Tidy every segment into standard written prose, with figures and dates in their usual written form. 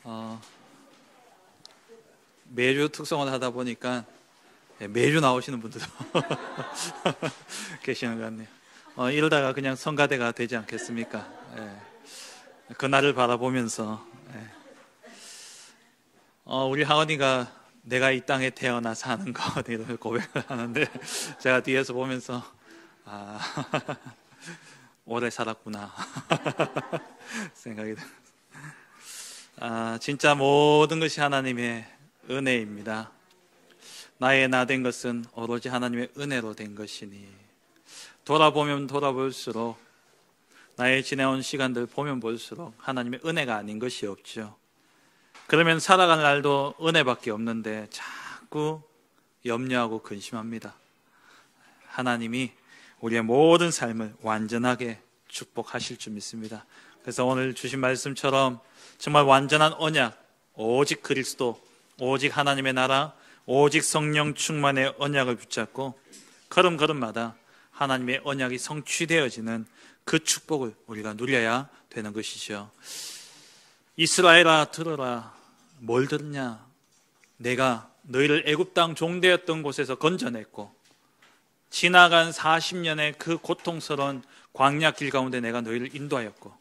어, 매주 특송을 하다 보니까 매주 나오시는 분들도 계시는 것 같네요. 이러다가 그냥 성가대가 되지 않겠습니까? 그날을 바라보면서 우리 하은이가 내가 이 땅에 태어나서 하는 것 이런 고백을 하는데 제가 뒤에서 보면서 오래 살았구나 생각이 듭니다. 진짜 모든 것이 하나님의 은혜입니다. 나의 나 된 것은 오로지 하나님의 은혜로 된 것이니 돌아보면 돌아볼수록 나의 지내온 시간들 보면 볼수록 하나님의 은혜가 아닌 것이 없죠. 그러면 살아가는 날도 은혜밖에 없는데 자꾸 염려하고 근심합니다. 하나님이 우리의 모든 삶을 완전하게 축복하실 줄 믿습니다. 그래서 오늘 주신 말씀처럼 정말 완전한 언약, 오직 그리스도, 오직 하나님의 나라, 오직 성령 충만의 언약을 붙잡고 걸음걸음마다 하나님의 언약이 성취되어지는 그 축복을 우리가 누려야 되는 것이죠. 이스라엘아 들어라. 뭘 들었냐? 내가 너희를 애굽 땅 종되었던 곳에서 건져냈고 지나간 40년의 그 고통스러운 광야 길 가운데 내가 너희를 인도하였고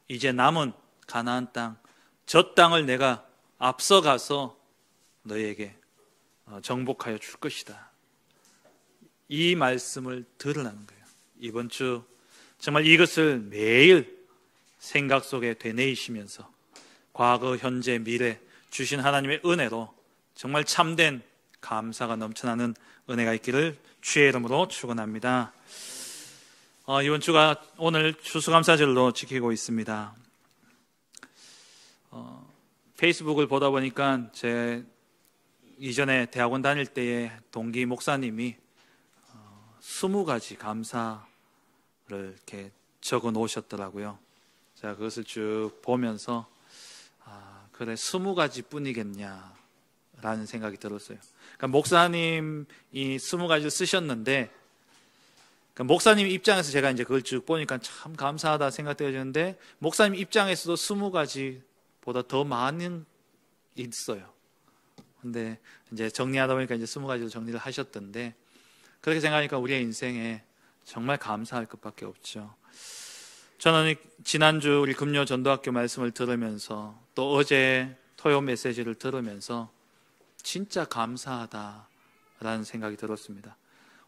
이제 남은 가나안 땅, 저 땅을 내가 앞서가서 너희에게 정복하여 줄 것이다. 이 말씀을 들으라는 거예요. 이번 주 정말 이것을 매일 생각 속에 되뇌이시면서 과거, 현재, 미래 주신 하나님의 은혜로 정말 참된 감사가 넘쳐나는 은혜가 있기를 주의 이름으로 축원합니다. 이번 주가 오늘 추수감사절로 지키고 있습니다. 페이스북을 보다 보니까 제 이전에 대학원 다닐 때의 동기 목사님이 20가지 감사를 이렇게 적어 놓으셨더라고요. 제가 그것을 쭉 보면서 그래 20가지 뿐이겠냐라는 생각이 들었어요. 그러니까 목사님이 20가지를 쓰셨는데 그러니까 목사님 입장에서 제가 이제 그걸 쭉 보니까 참 감사하다 생각되어지는데 목사님 입장에서도 20가지보다 더 많은 있어요. 근데 이제 정리하다 보니까 이제 20가지로 정리를 하셨던데 그렇게 생각하니까 우리의 인생에 정말 감사할 것밖에 없죠. 저는 지난주 우리 금요 전도학교 말씀을 들으면서 또 어제 토요 메시지를 들으면서 진짜 감사하다라는 생각이 들었습니다.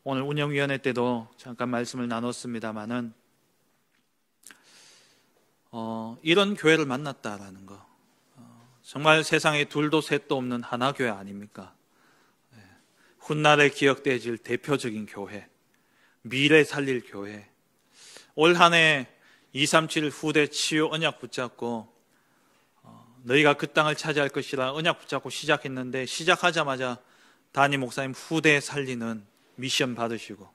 오늘 운영위원회 때도 잠깐 말씀을 나눴습니다마는 이런 교회를 만났다라는 거 정말 세상에 둘도 셋도 없는 하나 교회 아닙니까? 훗날에 기억되어질 대표적인 교회, 미래 살릴 교회. 올 한 해 237 후대 치유 언약 붙잡고 너희가 그 땅을 차지할 것이라 언약 붙잡고 시작했는데 시작하자마자 담임 목사님 후대 살리는 미션 받으시고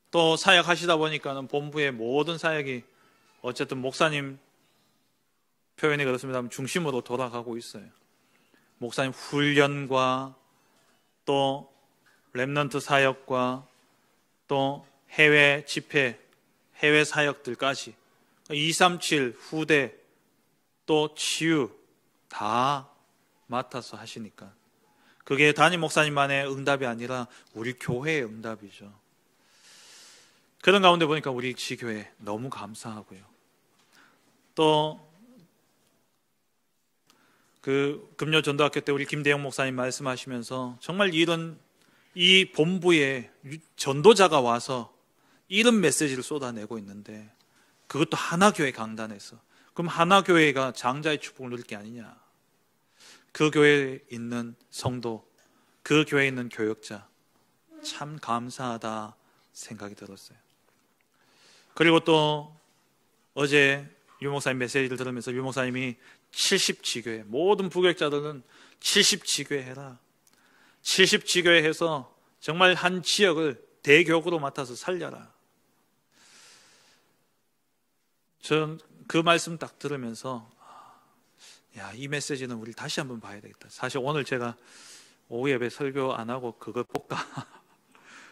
또 사역하시다 보니까는 본부의 모든 사역이 어쨌든 목사님 표현이 그렇습니다만 중심으로 돌아가고 있어요. 목사님 훈련과 또 렘넌트 사역과 또 해외 집회, 해외 사역들까지 237 후대 또 치유 다 맡아서 하시니까 그게 담임 목사님만의 응답이 아니라 우리 교회의 응답이죠. 그런 가운데 보니까 우리 지교회 너무 감사하고요. 또 그 금요 전도학교 때 우리 김대영 목사님 말씀하시면서 정말 이 본부에 전도자가 와서 이런 메시지를 쏟아내고 있는데 그것도 하나교회 강단에서 그럼 하나교회가 장자의 축복을 누릴 게 아니냐. 그 교회에 있는 성도, 그 교회에 있는 교역자 참 감사하다 생각이 들었어요. 그리고 또 어제 유 목사님 메시지를 들으면서 유 목사님이 70지교회 모든 부교역자들은 70지교회 해라. 70지교회 해서 정말 한 지역을 대교구로 맡아서 살려라. 저는 그 말씀 딱 들으면서 이 메시지는 우리 다시 한번 봐야 되겠다. 사실 오늘 제가 오후 예배 설교 안 하고 그걸 볼까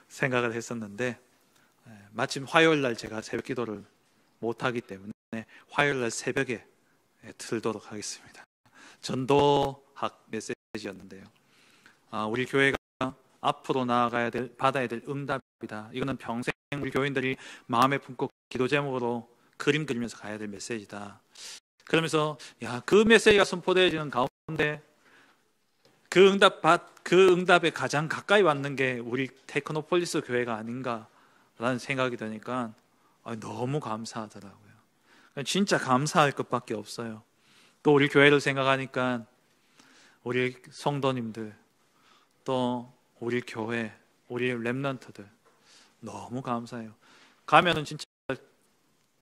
생각을 했었는데 마침 화요일 날 제가 새벽 기도를 못하기 때문에 화요일 날 새벽에 틀도록 하겠습니다. 전도학 메시지였는데요. 우리 교회가 앞으로 받아야 될 응답이다. 이거는 평생 우리 교인들이 마음에 품고 기도 제목으로 그림 그리면서 가야 될 메시지다. 그러면서 그 메시지가 선포되어지는 가운데 그 응답에 가장 가까이 왔는 게 우리 테크노폴리스 교회가 아닌가라는 생각이 드니까 너무 감사하더라고요. 진짜 감사할 것밖에 없어요. 또 우리 교회를 생각하니까 우리 성도님들, 또 우리 교회, 우리 렘넌트들 너무 감사해요. 가면은 진짜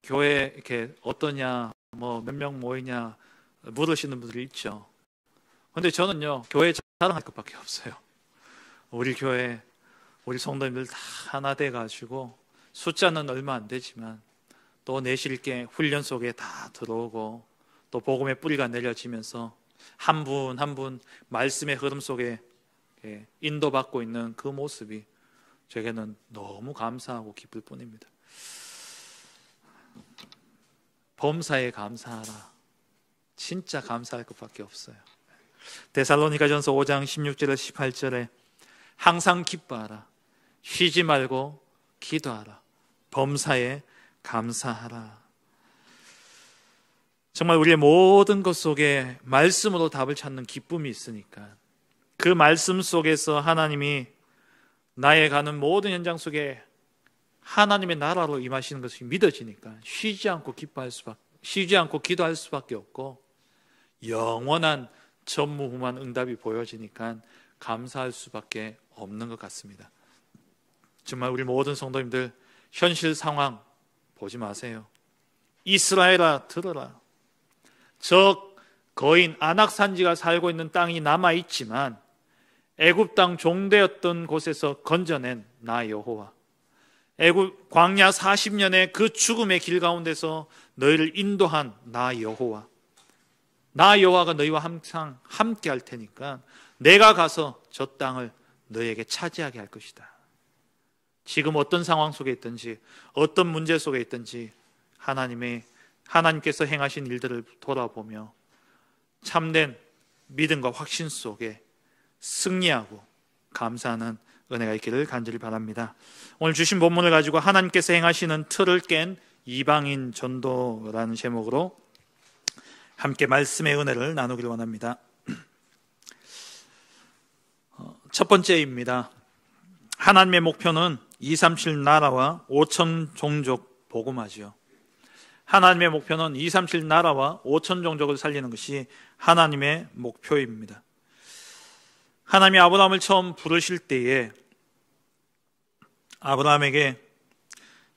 교회 이렇게 어떠냐, 뭐 몇 명 모이냐 물으시는 분들이 있죠. 근데 저는요, 교회 자랑할 것밖에 없어요. 우리 교회, 우리 성도님들 다 하나 돼가지고 숫자는 얼마 안 되지만 또 내실 있게 훈련 속에 다 들어오고 또 복음의 뿌리가 내려지면서 한 분 한 분 말씀의 흐름 속에 인도받고 있는 그 모습이 제게는 너무 감사하고 기쁠 뿐입니다. 범사에 감사하라. 진짜 감사할 것밖에 없어요. 데살로니가전서 5장 16절에 18절에 항상 기뻐하라. 쉬지 말고 기도하라. 범사에 감사하라. 정말 우리의 모든 것 속에 말씀으로 답을 찾는 기쁨이 있으니까 그 말씀 속에서 하나님이 나의 가는 모든 현장 속에 하나님의 나라로 임하시는 것이 믿어지니까 쉬지 않고 기도할 수밖에 없고 영원한 전무후무한 응답이 보여지니까 감사할 수밖에 없는 것 같습니다. 정말 우리 모든 성도님들 현실 상황 보지 마세요. 이스라엘아 들어라. 저 거인 안악산지가 살고 있는 땅이 남아있지만 애굽 땅 종되었던 곳에서 건져낸 나 여호와, 애굽 광야 40년의 그 죽음의 길 가운데서 너희를 인도한 나 여호와, 나 여호와가 너희와 항상 함께 할 테니까 내가 가서 저 땅을 너희에게 차지하게 할 것이다. 지금 어떤 상황 속에 있든지 어떤 문제 속에 있든지 하나님께서 행하신 일들을 돌아보며 참된 믿음과 확신 속에 승리하고 감사하는 은혜가 있기를 간절히 바랍니다. 오늘 주신 본문을 가지고 하나님께서 행하시는 틀을 깬 이방인 전도라는 제목으로 함께 말씀의 은혜를 나누기를 원합니다. 첫 번째입니다. 하나님의 목표는 237 나라와 5천 종족 복음화지요. 하나님의 목표는 237 나라와 5천 종족을 살리는 것이 하나님의 목표입니다. 하나님이 아브라함을 처음 부르실 때에 아브라함에게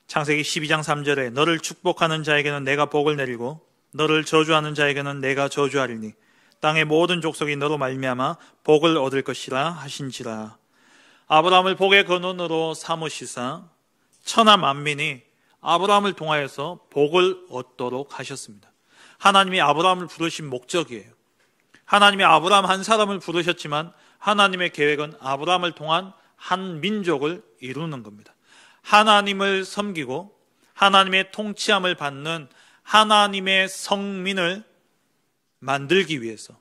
창세기 12장 3절에 너를 축복하는 자에게는 내가 복을 내리고 너를 저주하는 자에게는 내가 저주하리니 땅의 모든 족속이 너로 말미암아 복을 얻을 것이라 하신지라. 아브라함을 복의 근원으로 삼으시사 천하 만민이 아브라함을 통하여서 복을 얻도록 하셨습니다. 하나님이 아브라함을 부르신 목적이에요. 하나님이 아브라함 한 사람을 부르셨지만 하나님의 계획은 아브라함을 통한 한 민족을 이루는 겁니다. 하나님을 섬기고 하나님의 통치함을 받는 하나님의 성민을 만들기 위해서,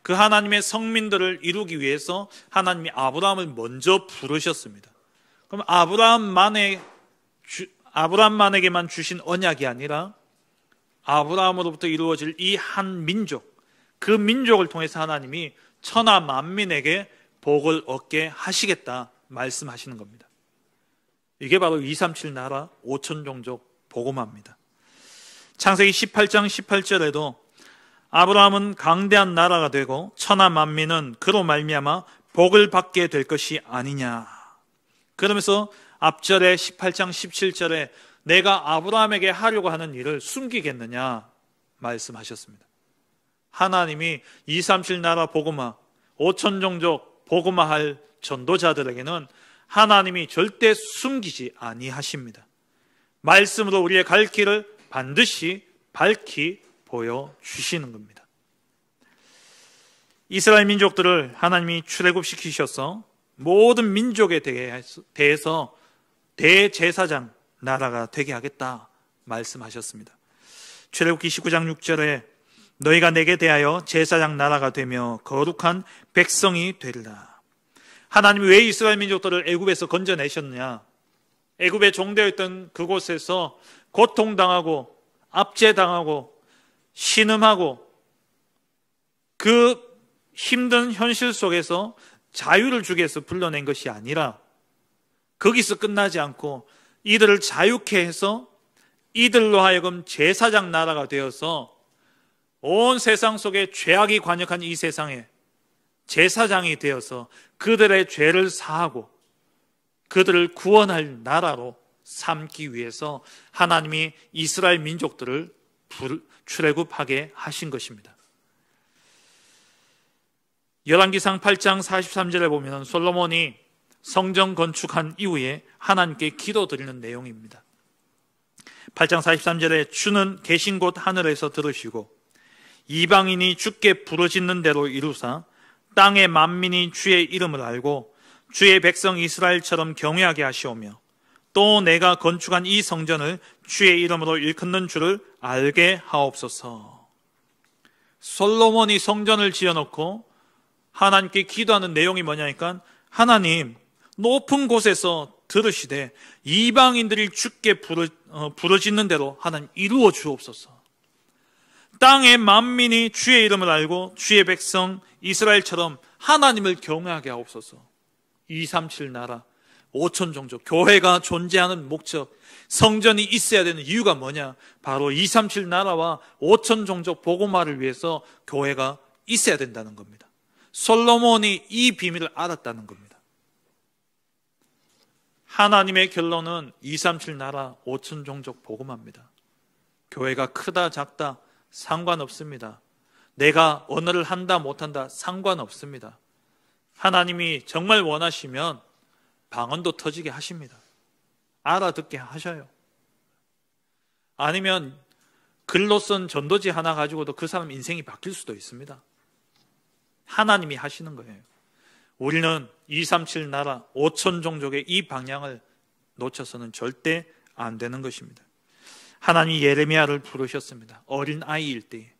그 하나님의 성민들을 이루기 위해서 하나님이 아브라함을 먼저 부르셨습니다. 그럼 아브라함만에게만 주신 언약이 아니라 아브라함으로부터 이루어질 이 한 민족, 그 민족을 통해서 하나님이 천하 만민에게 복을 얻게 하시겠다 말씀하시는 겁니다. 이게 바로 237 나라 5천 종족 복음화입니다. 창세기 18장 18절에도 아브라함은 강대한 나라가 되고 천하 만민은 그로 말미암아 복을 받게 될 것이 아니냐. 그러면서 앞절에 18장 17절에 내가 아브라함에게 하려고 하는 일을 숨기겠느냐 말씀하셨습니다. 하나님이 237 나라 복음화, 5천 종족 복음화할 전도자들에게는 하나님이 절대 숨기지 아니하십니다. 말씀으로 우리의 갈 길을 반드시 밝히 보여주시는 겁니다. 이스라엘 민족들을 하나님이 출애굽시키셔서 모든 민족에 대해서 대제사장 나라가 되게 하겠다 말씀하셨습니다. 출애굽기 19장 6절에 너희가 내게 대하여 제사장 나라가 되며 거룩한 백성이 되리라. 하나님이 왜 이스라엘 민족들을 애굽에서 건져내셨느냐? 애굽에 종되었던 그곳에서 고통당하고 압제당하고 신음하고 그 힘든 현실 속에서 자유를 주기 위해서 불러낸 것이 아니라 거기서 끝나지 않고 이들을 자유케 해서 이들로 하여금 제사장 나라가 되어서 온 세상 속에 죄악이 관역한 이 세상에 제사장이 되어서 그들의 죄를 사하고 그들을 구원할 나라로 삼기 위해서 하나님이 이스라엘 민족들을 출애굽하게 하신 것입니다. 열왕기상 8장 43절에 보면 솔로몬이 성전 건축한 이후에 하나님께 기도드리는 내용입니다. 8장 43절에 주는 계신 곳 하늘에서 들으시고 이방인이 주께 부르짖는 대로 이루사 땅의 만민이 주의 이름을 알고 주의 백성 이스라엘처럼 경외하게 하시오며 또 내가 건축한 이 성전을 주의 이름으로 일컫는 줄을 알게 하옵소서. 솔로몬이 성전을 지어놓고 하나님께 기도하는 내용이 뭐냐니까 하나님 높은 곳에서 들으시되 이방인들이 주께 부르짖는 대로 하나님 이루어 주옵소서. 땅의 만민이 주의 이름을 알고 주의 백성 이스라엘처럼 하나님을 경외하게 하옵소서. 237 나라 5천 종족 교회가 존재하는 목적, 성전이 있어야 되는 이유가 뭐냐? 바로 237 나라와 5천 종족 복음화를 위해서 교회가 있어야 된다는 겁니다. 솔로몬이 이 비밀을 알았다는 겁니다. 하나님의 결론은 237 나라 5천 종족 복음화입니다. 교회가 크다 작다 상관없습니다. 내가 언어를 한다 못한다 상관없습니다. 하나님이 정말 원하시면 방언도 터지게 하십니다. 알아듣게 하셔요. 아니면 글로 쓴 전도지 하나 가지고도 그 사람 인생이 바뀔 수도 있습니다. 하나님이 하시는 거예요. 우리는 237 나라 5천 종족의 이 방향을 놓쳐서는 절대 안 되는 것입니다. 하나님이 예레미야를 부르셨습니다. 어린아이일 때에.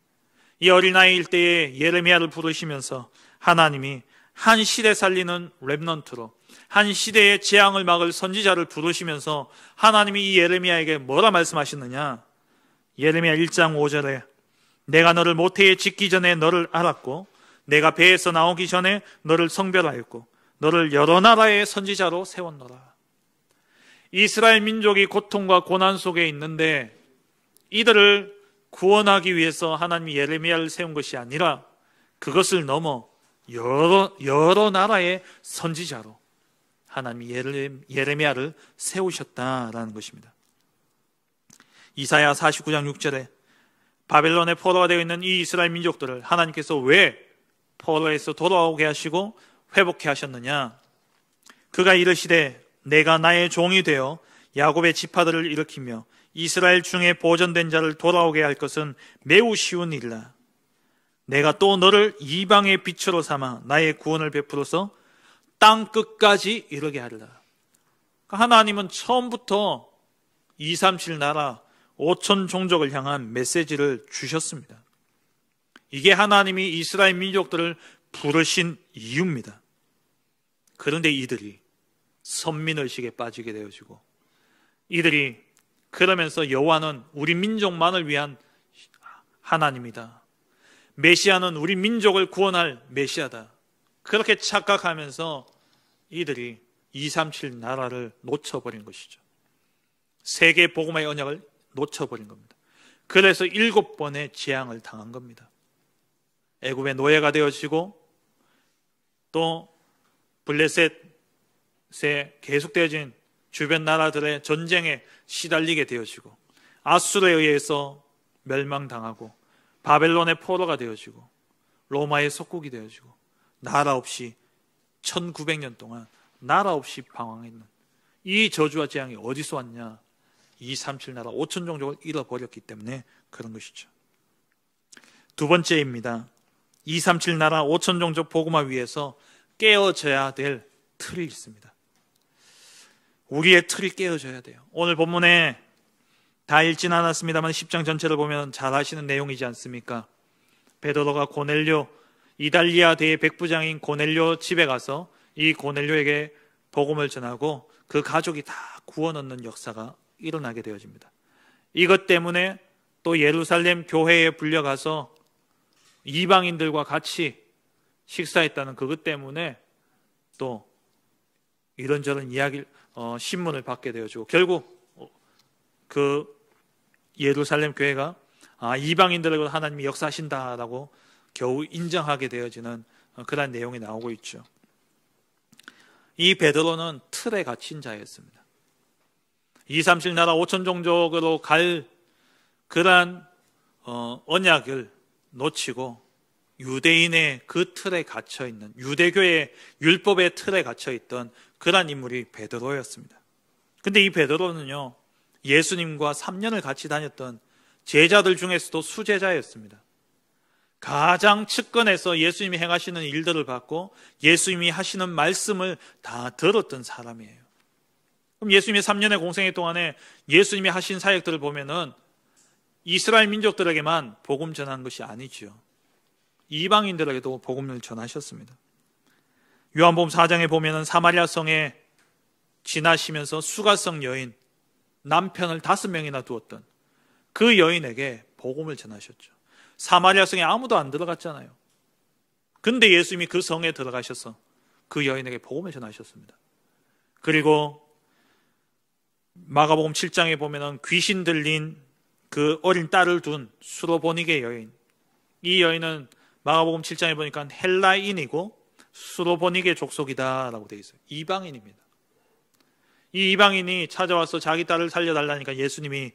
이 어린아이일 때에 예레미야를 부르시면서 하나님이 한 시대 살리는 렘넌트로 한 시대의 재앙을 막을 선지자를 부르시면서 하나님이 이 예레미야에게 뭐라 말씀하셨느냐? 예레미야 1장 5절에 내가 너를 모태에 짓기 전에 너를 알았고 내가 배에서 나오기 전에 너를 성별하였고 너를 여러 나라의 선지자로 세웠노라. 이스라엘 민족이 고통과 고난 속에 있는데 이들을 구원하기 위해서 하나님이 예레미야를 세운 것이 아니라 그것을 넘어 여러 나라의 선지자로 하나님이 예레미야를 세우셨다라는 것입니다. 이사야 49장 6절에 바벨론의 포로가 되어 있는 이 이스라엘 민족들을 하나님께서 왜 포로에서 돌아오게 하시고 회복해 하셨느냐? 그가 이르시되 내가 나의 종이 되어 야곱의 지파들을 일으키며 이스라엘 중에 보존된 자를 돌아오게 할 것은 매우 쉬운 일이라. 내가 또 너를 이방의 빛으로 삼아 나의 구원을 베풀어서 땅 끝까지 이르게 하리라. 하나님은 처음부터 237 나라 5천 종족을 향한 메시지를 주셨습니다. 이게 하나님이 이스라엘 민족들을 부르신 이유입니다. 그런데 이들이 선민의식에 빠지게 되어지고 이들이 그러면서 여호와는 우리 민족만을 위한 하나님이다. 메시아는 우리 민족을 구원할 메시아다. 그렇게 착각하면서 이들이 237 나라를 놓쳐버린 것이죠. 세계 복음의 언약을 놓쳐버린 겁니다. 그래서 7번의 재앙을 당한 겁니다. 애굽의 노예가 되어지고 또 블레셋에 계속되어진 주변 나라들의 전쟁에 시달리게 되어지고 아수르에 의해서 멸망당하고 바벨론의 포로가 되어지고 로마의 속국이 되어지고 나라 없이 1900년 동안 나라 없이 방황했는 이 저주와 재앙이 어디서 왔냐? 237 나라 5천 종족을 잃어버렸기 때문에 그런 것이죠. 두 번째입니다. 237 나라 5천 종족 복음화 위해서 깨어져야 될 틀이 있습니다. 우리의 틀이 깨어져야 돼요. 오늘 본문에 다 읽진 않았습니다만 10장 전체를 보면 잘 아시는 내용이지 않습니까? 베드로가 고넬료, 이달리아 대의 백부장인 고넬료 집에 가서 이 고넬료에게 복음을 전하고 그 가족이 다 구원 얻는 역사가 일어나게 되어집니다. 이것 때문에 또 예루살렘 교회에 불려가서 이방인들과 같이 식사했다는 그것 때문에 또 이런저런 신문을 받게 되어지고 결국 그 예루살렘 교회가 이방인들에게 하나님이 역사하신다라고 겨우 인정하게 되어지는 그런 내용이 나오고 있죠. 이 베드로는 틀에 갇힌 자였습니다. 237 나라 5천 종족으로 갈 그러한 언약을 놓치고 유대인의 그 틀에 갇혀있는, 유대교의 율법의 틀에 갇혀있던 그러한 인물이 베드로였습니다. 근데 이 베드로는요, 예수님과 3년을 같이 다녔던 제자들 중에서도 수제자였습니다. 가장 측근에서 예수님이 행하시는 일들을 받고 예수님이 하시는 말씀을 다 들었던 사람이에요. 그럼 예수님의 3년의 공생애 동안에 예수님이 하신 사역들을 보면은 이스라엘 민족들에게만 복음 전한 것이 아니죠. 이방인들에게도 복음을 전하셨습니다. 요한복음 4장에 보면은 사마리아 성에 지나시면서 수가성 여인, 남편을 5명이나 두었던 그 여인에게 복음을 전하셨죠. 사마리아 성에 아무도 안 들어갔잖아요. 근데 예수님이 그 성에 들어가셔서 그 여인에게 복음을 전하셨습니다. 그리고 마가복음 7장에 보면은 귀신 들린 그 어린 딸을 둔 수로보니게 여인, 이 여인은 마가복음 7장에 보니까 헬라인이고 수로보니게 족속이다라고 되어 있어요. 이방인입니다. 이 이방인이 찾아와서 자기 딸을 살려달라니까 예수님이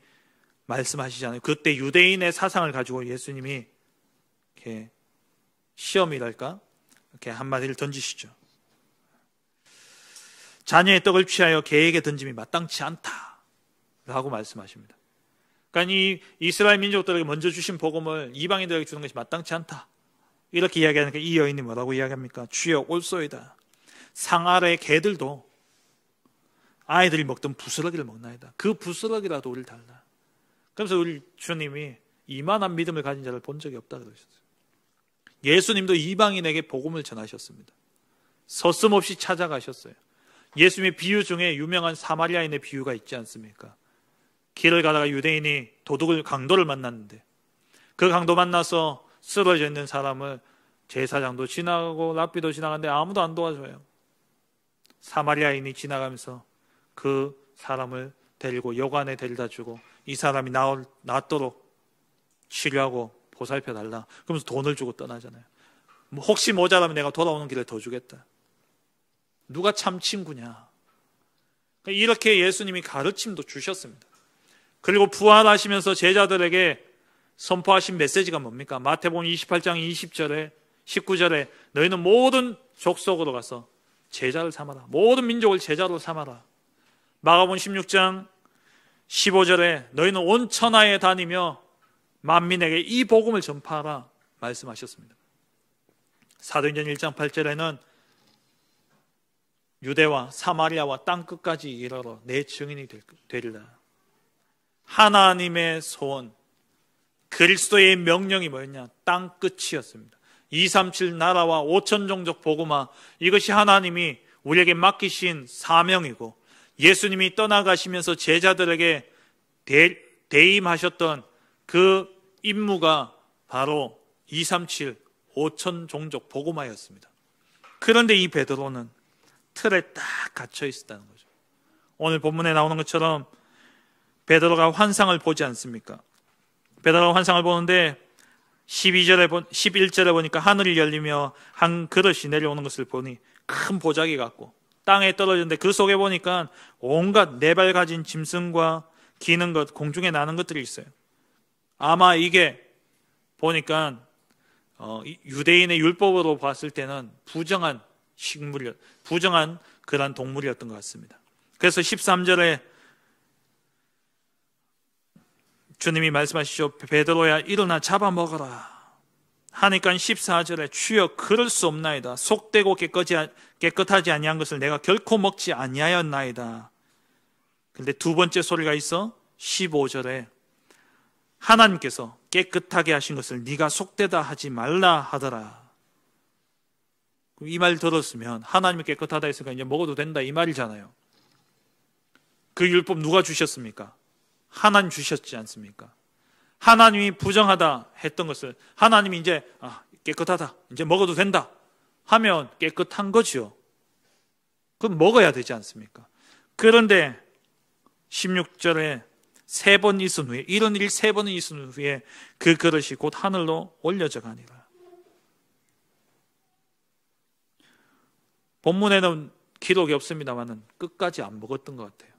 말씀하시잖아요. 그때 유대인의 사상을 가지고 예수님이 이렇게 시험이랄까? 이렇게 한마디를 던지시죠. 자녀의 떡을 취하여 개에게 던짐이 마땅치 않다 라고 말씀하십니다. 그러니까 이 이스라엘 민족들에게 먼저 주신 복음을 이방인들에게 주는 것이 마땅치 않다, 이렇게 이야기하니까 이 여인이 뭐라고 이야기합니까? 주여 올소이다. 상 아래의 개들도 아이들이 먹던 부스러기를 먹나이다. 그 부스러기라도 우리를 달라. 그래서 우리 주님이 이만한 믿음을 가진 자를 본 적이 없다 그러셨어요. 예수님도 이방인에게 복음을 전하셨습니다. 서슴없이 찾아가셨어요. 예수님의 비유 중에 유명한 사마리아인의 비유가 있지 않습니까? 길을 가다가 유대인이 강도를 만났는데 그 강도 만나서 쓰러져 있는 사람을 제사장도 지나가고 랍비도 지나가는데 아무도 안 도와줘요. 사마리아인이 지나가면서 그 사람을 데리고 여관에 데려다 주고 이 사람이 낫도록 치료하고 보살펴달라. 그러면서 돈을 주고 떠나잖아요. 혹시 모자라면 내가 돌아오는 길에 더 주겠다. 누가 참 친구냐. 이렇게 예수님이 가르침도 주셨습니다. 그리고 부활하시면서 제자들에게 선포하신 메시지가 뭡니까? 마태복음 28장 20절에 19절에 너희는 모든 족속으로 가서 제자를 삼아라. 모든 민족을 제자로 삼아라. 마가복음 16장 15절에 너희는 온 천하에 다니며 만민에게 이 복음을 전파하라 말씀하셨습니다. 사도행전 1장 8절에는 유대와 사마리아와 땅끝까지 이르러 내 증인이 되리라. 하나님의 소원, 그리스도의 명령이 뭐였냐? 땅끝이었습니다. 237 나라와 5천 종족 복음화, 이것이 하나님이 우리에게 맡기신 사명이고 예수님이 떠나가시면서 제자들에게 대임하셨던 그 임무가 바로 237 5천 종족 복음화였습니다. 그런데 이 베드로는 틀에 딱 갇혀 있었다는 거죠. 오늘 본문에 나오는 것처럼 베드로가 환상을 보지 않습니까? 베드로가 환상을 보는데 11절에 보니까 하늘이 열리며 한 그릇이 내려오는 것을 보니 큰 보자기 같고 땅에 떨어졌는데 그 속에 보니까 온갖 네 발 가진 짐승과 기는 것, 공중에 나는 것들이 있어요. 아마 이게 보니까 유대인의 율법으로 봤을 때는 부정한 그런 동물이었던 것 같습니다. 그래서 13절에 주님이 말씀하시죠. 베드로야 일어나 잡아먹어라 하니까 14절에 주여 그럴 수 없나이다. 속되고 깨끗하지 아니한 것을 내가 결코 먹지 아니하였나이다. 그런데 두 번째 소리가 있어 15절에 하나님께서 깨끗하게 하신 것을 네가 속되다 하지 말라 하더라. 이 말 들었으면 하나님이 깨끗하다 했으니까 이제 먹어도 된다 이 말이잖아요. 그 율법 누가 주셨습니까? 하나님 주셨지 않습니까? 하나님이 부정하다 했던 것을 하나님이 이제 깨끗하다, 이제 먹어도 된다 하면 깨끗한 거죠. 그럼 먹어야 되지 않습니까? 그런데 16절에 3번 있은 후에, 이런 일 3번은 있은 후에 그 그릇이 곧 하늘로 올려져 가니라. 본문에는 기록이 없습니다만 끝까지 안 먹었던 것 같아요.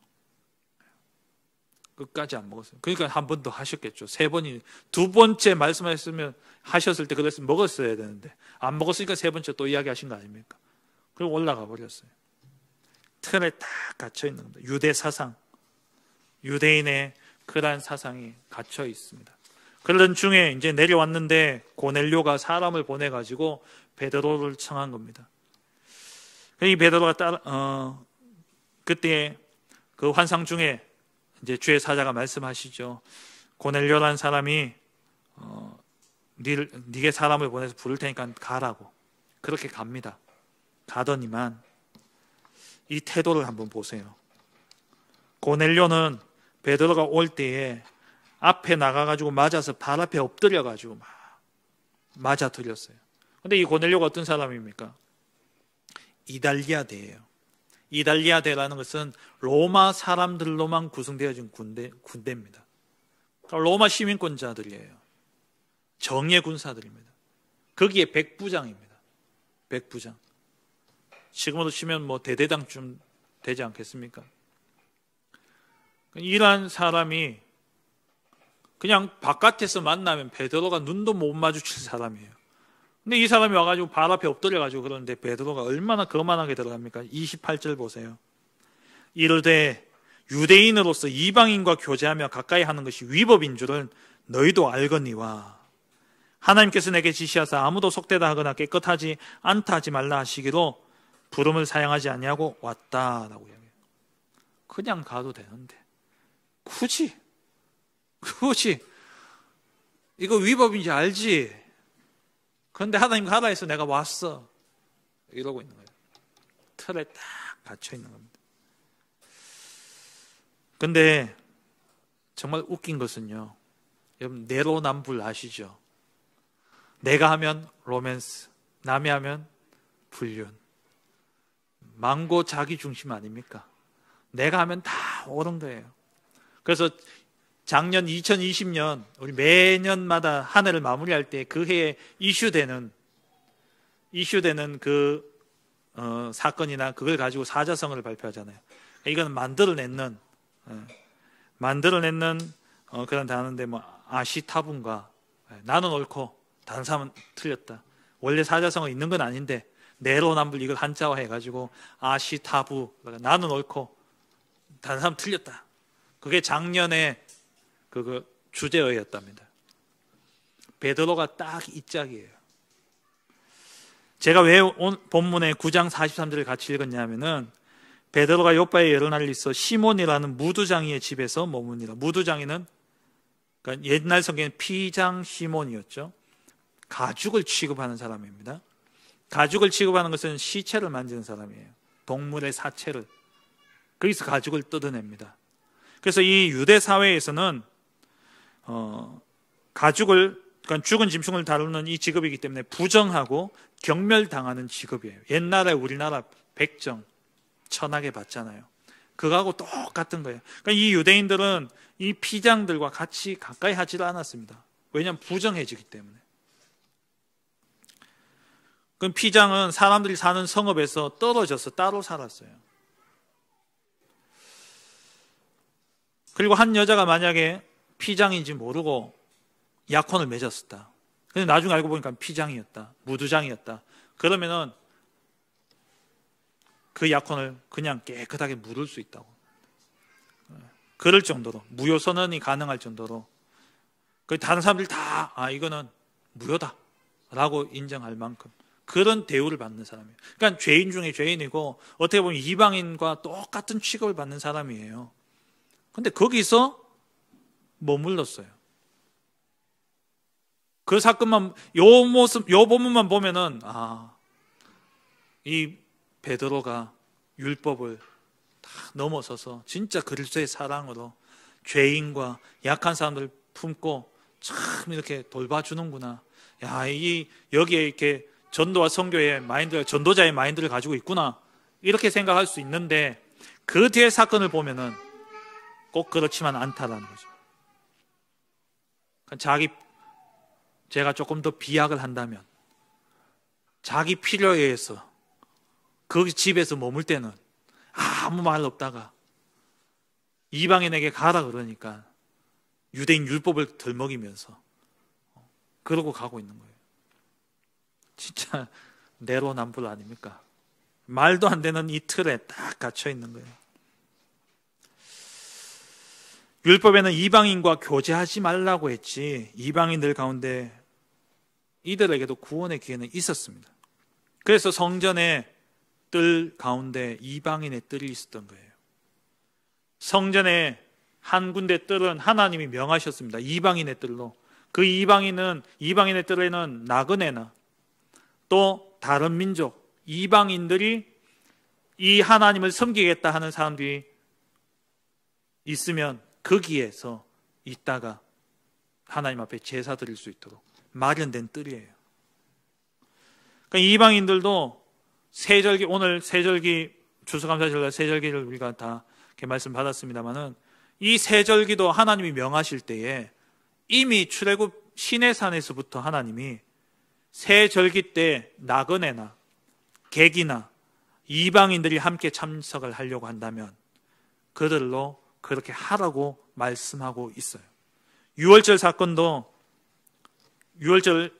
끝까지 안 먹었어요. 그러니까 한 번 더 하셨겠죠. 3번이, 2번째 말씀하셨으면 하셨을 때 그랬으면 먹었어야 되는데 안 먹었으니까 3번째 또 이야기하신 거 아닙니까? 그리고 올라가 버렸어요. 틀에 딱 갇혀 있는 겁니다. 유대 사상, 유대인의 그러한 사상이 갇혀 있습니다. 그러던 중에 이제 내려왔는데 고넬료가 사람을 보내가지고 베드로를 청한 겁니다. 이 베드로가 그때 그 환상 중에 이제 주의 사자가 말씀하시죠. 고넬료라는 사람이 네게 사람을 보내서 부를 테니까 가라고. 그렇게 갑니다. 가더니만 이 태도를 한번 보세요. 고넬료는 베드로가 올 때에 앞에 나가가지고 맞아서 발 앞에 엎드려가지고 막 맞아들였어요. 근데 이 고넬료가 어떤 사람입니까? 이달리아대예요. 이달리아대라는 것은 로마 사람들로만 구성되어진 군대입니다. 그러니까 로마 시민권자들이에요. 정예 군사들입니다. 거기에 백부장입니다. 백부장. 지금으로 치면 뭐 대대장쯤 되지 않겠습니까? 이러한 사람이 그냥 바깥에서 만나면 베드로가 눈도 못 마주칠 사람이에요. 근데 이 사람이 와가지고 발 앞에 엎드려가지고 그러는데 베드로가 얼마나 거만하게 들어갑니까? 28절 보세요. 이르되 유대인으로서 이방인과 교제하며 가까이 하는 것이 위법인 줄은 너희도 알거니와 하나님께서 내게 지시하사 아무도 속되다 하거나 깨끗하지 않다 하지 말라 하시기로 부름을 사용하지 아니하고 왔다라고 이야기해요. 그냥 가도 되는데 굳이 이거 위법인지 알지? 그런데 하나님 가라 해서 내가 왔어 이러고 있는 거예요. 틀에 딱 갇혀 있는 겁니다. 근데 정말 웃긴 것은요, 여러분 내로남불 아시죠? 내가 하면 로맨스, 남이 하면 불륜, 망고 자기 중심 아닙니까? 내가 하면 다 옳은 거예요. 그래서 작년 2020년 우리 매년마다 한 해를 마무리할 때 그 해에 이슈되는 그 사건이나 그걸 가지고 사자성어를 발표하잖아요. 이건 만들어내는 그런 단어인데 뭐 아시타분과 나는 옳고 다른 사람은 틀렸다. 원래 사자성어 있는 건 아닌데 내로남불 이걸 한자화 해가지고 아시타부, 나는 옳고 다른 사람 틀렸다. 그게 작년에 그 주제어였답니다. 베드로가 딱 이 짝이에요. 제가 왜 본문의 9장 43절을 같이 읽었냐면은 베드로가 요빠에 여러 날 있어 시몬이라는 무두장이의 집에서 머무니라. 무두장이는 그러니까 옛날 성경에는 피장 시몬이었죠. 가죽을 취급하는 사람입니다. 가죽을 취급하는 것은 시체를 만지는 사람이에요. 동물의 사체를. 거기서 가죽을 뜯어냅니다. 그래서 이 유대 사회에서는 가죽을, 그러니까 죽은 짐승을 다루는 이 직업이기 때문에 부정하고 경멸당하는 직업이에요. 옛날에 우리나라 백정, 천하게 봤잖아요. 그거하고 똑같은 거예요. 그러니까 이 유대인들은 이 피장들과 같이 가까이 하지도 않았습니다. 왜냐하면 부정해지기 때문에. 그럼 피장은 사람들이 사는 성읍에서 떨어져서 따로 살았어요. 그리고 한 여자가 만약에 피장인지 모르고 약혼을 맺었었다. 근데 나중에 알고 보니까 피장이었다. 무두장이었다. 그러면은 그 약혼을 그냥 깨끗하게 물을 수 있다고. 그럴 정도로 무효선언이 가능할 정도로 다른 사람들이 다 이거는 무효다 라고 인정할 만큼 그런 대우를 받는 사람이에요. 그러니까 죄인 중에 죄인이고 어떻게 보면 이방인과 똑같은 취급을 받는 사람이에요. 근데 거기서 머물렀어요. 그 사건만, 요 모습, 요 본문만 보면은, 이 베드로가 율법을 다 넘어서서 진짜 그리스도의 사랑으로 죄인과 약한 사람들을 품고 참 이렇게 돌봐주는구나. 여기에 이렇게 전도와 선교의 마인드, 전도자의 마인드를 가지고 있구나. 이렇게 생각할 수 있는데, 그 뒤에 사건을 보면은 꼭 그렇지만 않다라는 거죠. 제가 조금 더 비약을 한다면, 자기 필요에 의해서 그 집에서 머물 때는 아무 말 없다가 이방인에게 가라 그러니까 유대인 율법을 덜먹이면서 그러고 가고 있는 거예요. 진짜 내로남불 아닙니까? 말도 안 되는 이 틀에 딱 갇혀 있는 거예요. 율법에는 이방인과 교제하지 말라고 했지, 이방인들 가운데 이들에게도 구원의 기회는 있었습니다. 그래서 성전의 뜰 가운데 이방인의 뜰이 있었던 거예요. 성전의 한 군데 뜰은 하나님이 명하셨습니다. 이방인의 뜰로. 그 이방인의 뜰에는 나그네나 또 다른 민족, 이방인들이 이 하나님을 섬기겠다 하는 사람들이 있으면 거기에서 있다가 하나님 앞에 제사 드릴 수 있도록 마련된 뜰이에요. 그러니까 이방인들도 세절기, 오늘 세절기, 추수감사절날 세절기를 우리가 다 이렇게 말씀 받았습니다만은, 이 세절기도 하나님이 명하실 때에 이미 출애굽 시내산에서부터 하나님이 세절기 때 나그네나 객이나 이방인들이 함께 참석을 하려고 한다면 그들로 그렇게 하라고 말씀하고 있어요. 유월절 사건도, 유월절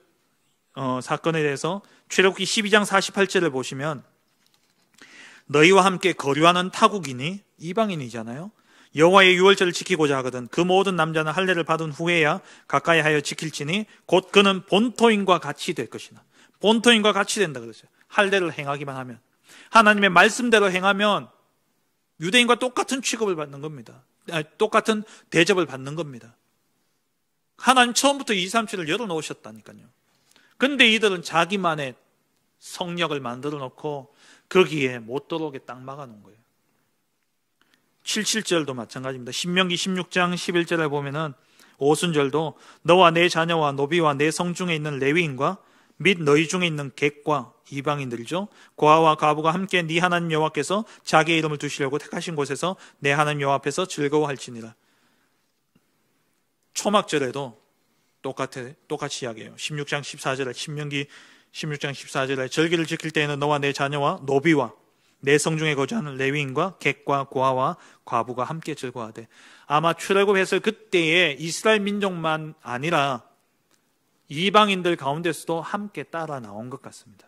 사건에 대해서 출애굽기 12장 48절을 보시면, 너희와 함께 거류하는 타국인이, 이방인이잖아요, 여호와의 유월절을 지키고자 하거든 그 모든 남자는 할례를 받은 후에야 가까이 하여 지킬지니 곧 그는 본토인과 같이 될 것이나. 본토인과 같이 된다 그랬어요. 할례를 행하기만 하면, 하나님의 말씀대로 행하면 유대인과 똑같은 취급을 받는 겁니다. 똑같은 대접을 받는 겁니다. 하나님 처음부터 237을 열어놓으셨다니까요. 근데 이들은 자기만의 성역을 만들어 놓고 거기에 못 들어오게 딱 막아놓은 거예요. 77절도 마찬가지입니다. 신명기 16장 11절에 보면은 오순절도 너와 내 자녀와 노비와 내 성중에 있는 레위인과 및 너희 중에 있는 객과, 이방인들이죠, 고아와 과부가 함께 네 하나님 여호와께서 자기의 이름을 두시려고 택하신 곳에서 내 하나님 여호와 앞에서 즐거워할지니라. 초막절에도 똑같이 이야기해요. 16장 14절에, 신명기 16장 14절에 절기를 지킬 때에는 너와 내 자녀와 노비와 내 성중에 거주하는 레위인과 객과 고아와 과부가 함께 즐거워하되, 아마 출애굽했을 그때에 이스라엘 민족만 아니라 이방인들 가운데서도 함께 따라 나온 것 같습니다.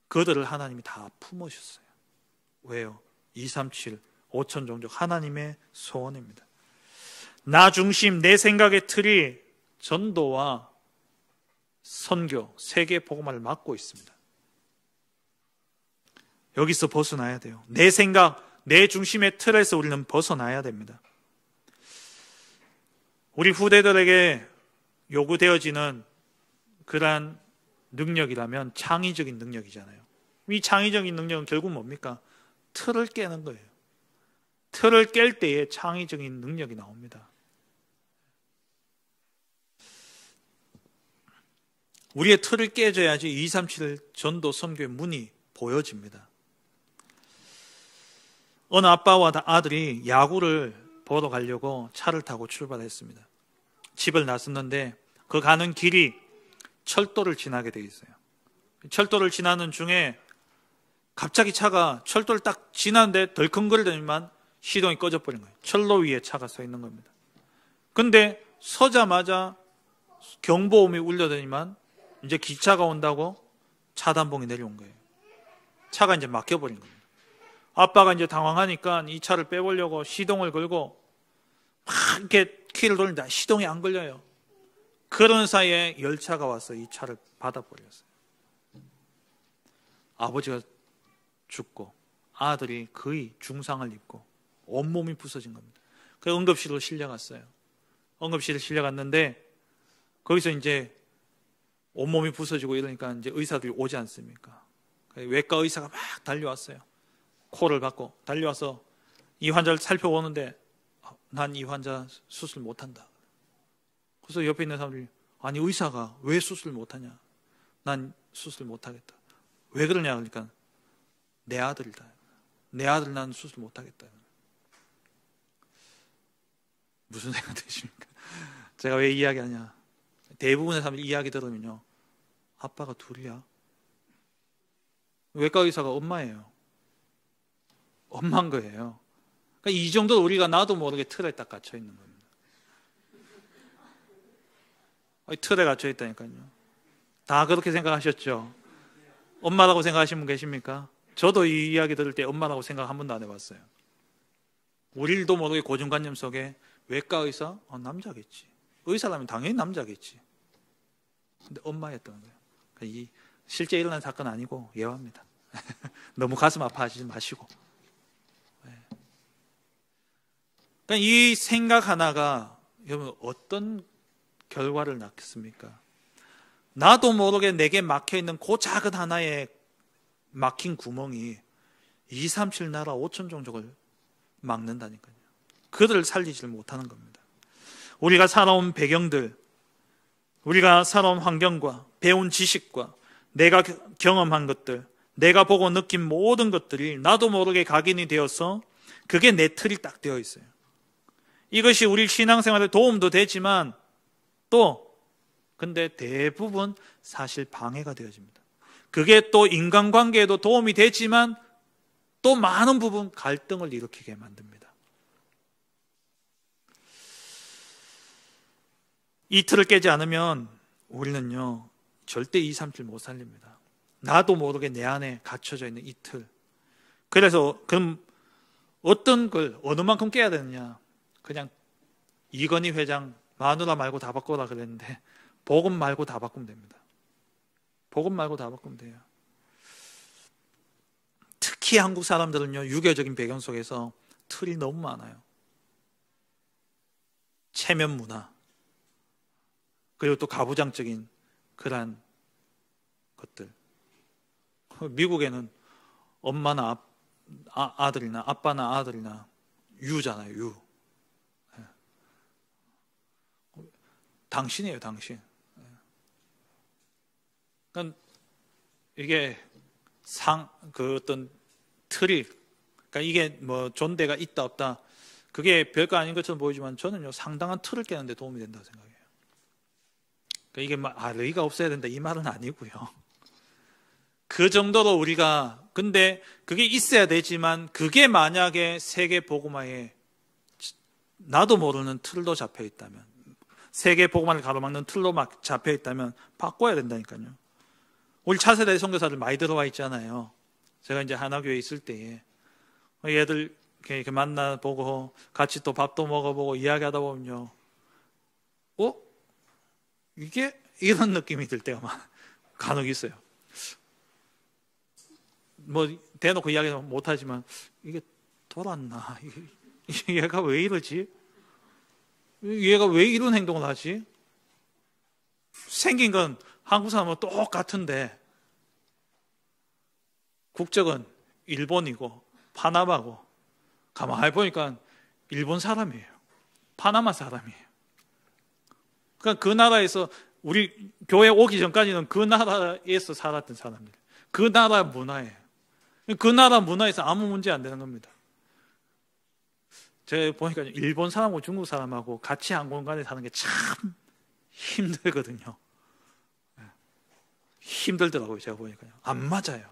그들을 하나님이 다 품으셨어요. 왜요? 237, 5천 종족 하나님의 소원입니다. 나 중심, 내 생각의 틀이 전도와 선교, 세계 복음화를 막고 있습니다. 여기서 벗어나야 돼요. 내 생각, 내 중심의 틀에서 우리는 벗어나야 됩니다. 우리 후대들에게 요구되어지는 그러한 능력이라면 창의적인 능력이잖아요. 이 창의적인 능력은 결국 뭡니까? 틀을 깨는 거예요. 틀을 깰 때에 창의적인 능력이 나옵니다. 우리의 틀을 깨져야지 237 전도 선교의 문이 보여집니다. 어느 아빠와 아들이 야구를 보러 가려고 차를 타고 출발했습니다. 집을 나섰는데 그 가는 길이 철도를 지나게 되어 있어요. 철도를 지나는 중에 갑자기 차가 철도를 딱 지나는데 덜컹거리더니만 시동이 꺼져버린 거예요. 철로 위에 차가 서 있는 겁니다. 근데 서자마자 경보음이 울려더니만 이제 기차가 온다고 차단봉이 내려온 거예요. 차가 이제 막혀버린 겁니다. 아빠가 이제 당황하니까 이 차를 빼보려고 시동을 걸고 막 이렇게 키를 돌린다. 시동이 안 걸려요. 그런 사이에 열차가 와서 이 차를 받아버렸어요. 아버지가 죽고 아들이 거의 중상을 입고 온몸이 부서진 겁니다. 그래서 응급실로 실려갔어요. 응급실에 실려갔는데 거기서 이제 온몸이 부서지고 이러니까 이제 의사들이 오지 않습니까? 외과 의사가 막 달려왔어요. 코를 박고 달려와서 이 환자를 살펴보는데 난 이 환자 수술 못한다. 그래서 옆에 있는 사람들이 아니 의사가 왜 수술 못하냐? 난 수술 못하겠다. 왜 그러냐? 그러니까 내 아들이다. 내 아들 난 수술 못하겠다. 무슨 생각 드십니까? 제가 왜 이야기하냐? 대부분의 사람들이 이야기 들으면요, 아빠가 둘이야. 외과 의사가 엄마예요. 엄마인 거예요. 그러니까 이 정도로 우리가 나도 모르게 틀에 딱 갇혀 있는 겁니다. 틀에 갇혀 있다니까요. 다 그렇게 생각하셨죠? 엄마라고 생각하시는 분 계십니까? 저도 이 이야기 들을 때 엄마라고 생각 한 번도 안 해봤어요. 우리도 모르게 고정관념 속에 외과 의사? 남자겠지. 의사라면 당연히 남자겠지. 근데 엄마였던 거예요. 그러니까 이 실제 일어난 사건 아니고 예화입니다. 너무 가슴 아파하지 마시고. 그러니까 이 생각 하나가 여러분 어떤 결과를 낳겠습니까? 나도 모르게 내게 막혀있는 그 작은 하나의 막힌 구멍이 237 나라 5천 종족을 막는다니까요. 그들을 살리지를 못하는 겁니다. 우리가 살아온 배경들, 우리가 살아온 환경과 배운 지식과 내가 경험한 것들, 내가 보고 느낀 모든 것들이 나도 모르게 각인이 되어서 그게 내 틀이 딱 되어 있어요. 이것이 우리 신앙생활에 도움도 되지만 또 근데 대부분 사실 방해가 되어집니다. 그게 또 인간관계에도 도움이 되지만 또 많은 부분 갈등을 일으키게 만듭니다. 이 틀을 깨지 않으면 우리는요 절대 237 못 살립니다. 나도 모르게 내 안에 갇혀져 있는 이 틀. 그래서 그럼 어떤 걸 어느 만큼 깨야 되느냐? 그냥 이건희 회장 마누라 말고 다 바꿔라 그랬는데 복음 말고 다 바꾸면 됩니다. 복음 말고 다 바꾸면 돼요. 특히 한국 사람들은요 유교적인 배경 속에서 틀이 너무 많아요. 체면 문화 그리고 또 가부장적인 그러한 것들. 미국에는 엄마나 아들이나 아빠나 아들이나 유잖아요. 유. 당신이에요, 당신. 그러니까 이게 그 어떤 틀이, 그러니까 이게 뭐 존대가 있다 없다, 그게 별거 아닌 것처럼 보이지만 저는요 상당한 틀을 깨는데 도움이 된다고 생각해요. 그러니까 이게 막 의의가 없어야 된다 이 말은 아니고요. 그 정도로 우리가 근데 그게 있어야 되지만 그게 만약에 세계 복음화에 나도 모르는 틀도 잡혀 있다면. 세계 복음화를 가로막는 틀로 막 잡혀 있다면 바꿔야 된다니까요. 우리 차세대 선교사들 많이 들어와 있잖아요. 제가 이제 하나교회에 있을 때에 얘들 이렇게 만나보고 같이 또 밥도 먹어보고 이야기하다 보면요, 이게 이런 느낌이 들 때가 간혹 있어요. 뭐 대놓고 이야기 못하지만 이게 돌았나? 얘가 왜 이러지? 얘가 왜 이런 행동을 하지? 생긴 건 한국 사람은 똑같은데 국적은 일본이고 파나마고 가만히 보니까 일본 사람이에요. 파나마 사람이에요. 그러니까 그 나라에서 우리 교회 오기 전까지는 그 나라에서 살았던 사람들. 그 나라 문화예요. 그 나라 문화에서 아무 문제 안 되는 겁니다. 제가 보니까 일본 사람하고 중국 사람하고 같이 한 공간에 사는 게 참 힘들거든요. 힘들더라고요. 제가 보니까요. 안 맞아요.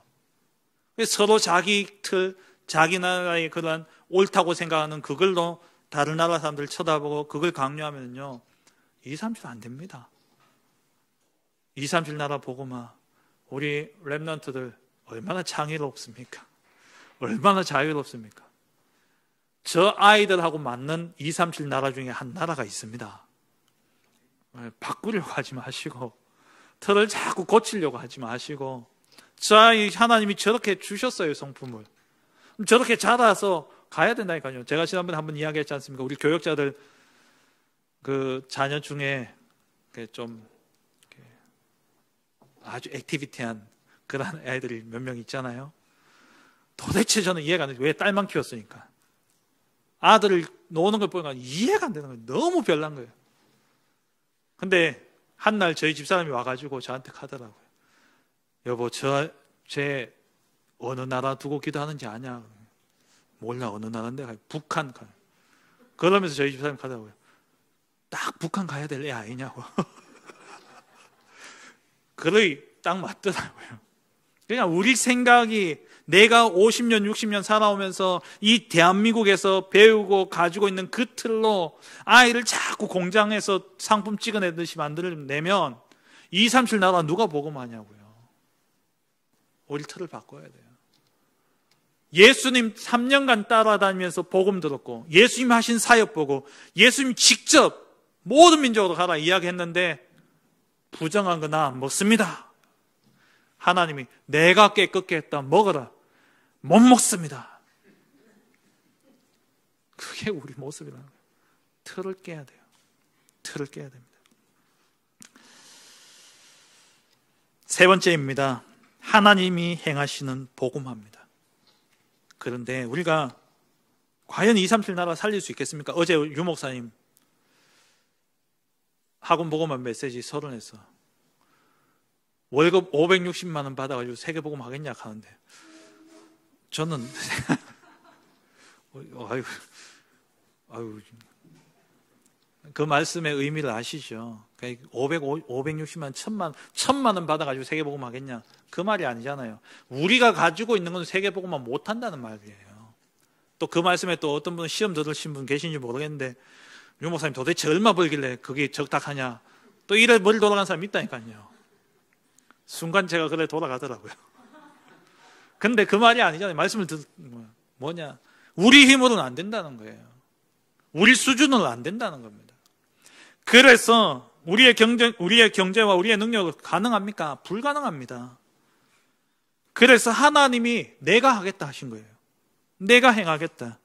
서로 자기 틀, 자기 나라의 그런 옳다고 생각하는 그걸로 다른 나라 사람들 쳐다보고 그걸 강요하면요 237 안 됩니다. 237 나라 복음화 우리 랩런트들 얼마나 창의롭습니까? 얼마나 자유롭습니까? 저 아이들하고 맞는 237 나라 중에 한 나라가 있습니다. 바꾸려고 하지 마시고 틀을 자꾸 고치려고 하지 마시고 저 아이 하나님이 저렇게 주셨어요. 성품을 저렇게 자라서 가야 된다니까요. 제가 지난번에 한번 이야기했지 않습니까? 우리 교역자들 그 자녀 중에 이렇게 좀 이렇게 아주 액티비티한 그런 애들이 몇 명 있잖아요. 도대체 저는 이해가 안 돼요. 왜 딸만 키웠으니까. 아들을 노는 걸 보니까 이해가 안 되는 거예요. 너무 별난 거예요. 근데 한 날 저희 집사람이 와가지고 저한테 하더라고요. 여보, 쟤 어느 나라 두고 기도하는지 아냐? 몰라, 어느 나라인데? 북한 가. 그러면서 저희 집사람이 가더라고요. 딱 북한 가야 될 애 아니냐고. 그러이 딱 맞더라고요. 그냥 우리 생각이 내가 50년, 60년 살아오면서 이 대한민국에서 배우고 가지고 있는 그 틀로 아이를 자꾸 공장에서 상품 찍어내듯이 만들어내면 2, 3, 7 나라 누가 복음하냐고요. 우리 틀을 바꿔야 돼요. 예수님 3년간 따라다니면서 복음 들었고 예수님 하신 사역 보고 예수님 직접 모든 민족으로 가라 이야기했는데 부정한 거 나 먹습니다. 하나님이 내가 깨끗게 했다 먹어라. 못 먹습니다. 그게 우리 모습이라는 거예요. 틀을 깨야 돼요. 틀을 깨야 됩니다. 세 번째입니다. 하나님이 행하시는 복음화입니다. 그런데 우리가 과연 2, 3, 7 나라 살릴 수 있겠습니까? 어제 유 목사님 학원 복음화 메시지 서론에서 월급 560만 원 받아가지고 세계 복음 하겠냐 하는데 저는 아유 그 말씀의 의미를 아시죠? 560만 1000만 원 받아가지고 세계 복음 하겠냐 그 말이 아니잖아요. 우리가 가지고 있는 건 세계 복음만 못 한다는 말이에요. 또 그 말씀에 또 어떤 분은 시험 들으신 분 계신지 모르겠는데 유 목사님 도대체 얼마 벌길래 그게 적당하냐 또 이래 머리 돌아간 사람 있다니까요. 순간 제가 그래 돌아가더라고요. 근데 그 말이 아니잖아요. 말씀을 뭐냐 우리 힘으로는 안 된다는 거예요. 우리 수준으로 안 된다는 겁니다. 그래서 우리의 경제와 우리의 능력은 가능합니까? 불가능합니다. 그래서 하나님이 내가 하겠다 하신 거예요. 내가 행하겠다.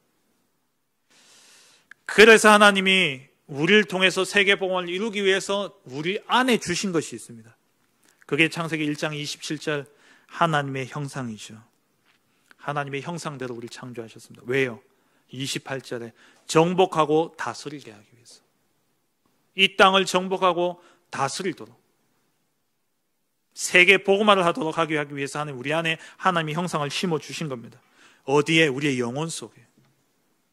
그래서 하나님이 우리를 통해서 세계복음을 이루기 위해서 우리 안에 주신 것이 있습니다. 그게 창세기 1장 27절 하나님의 형상이죠. 하나님의 형상대로 우리를 창조하셨습니다. 왜요? 28절에 정복하고 다스리게 하기 위해서. 이 땅을 정복하고 다스리도록 세계 복음화를 하도록 하기 위해서 하나님 우리 안에 하나님의 형상을 심어주신 겁니다. 어디에? 우리의 영혼 속에.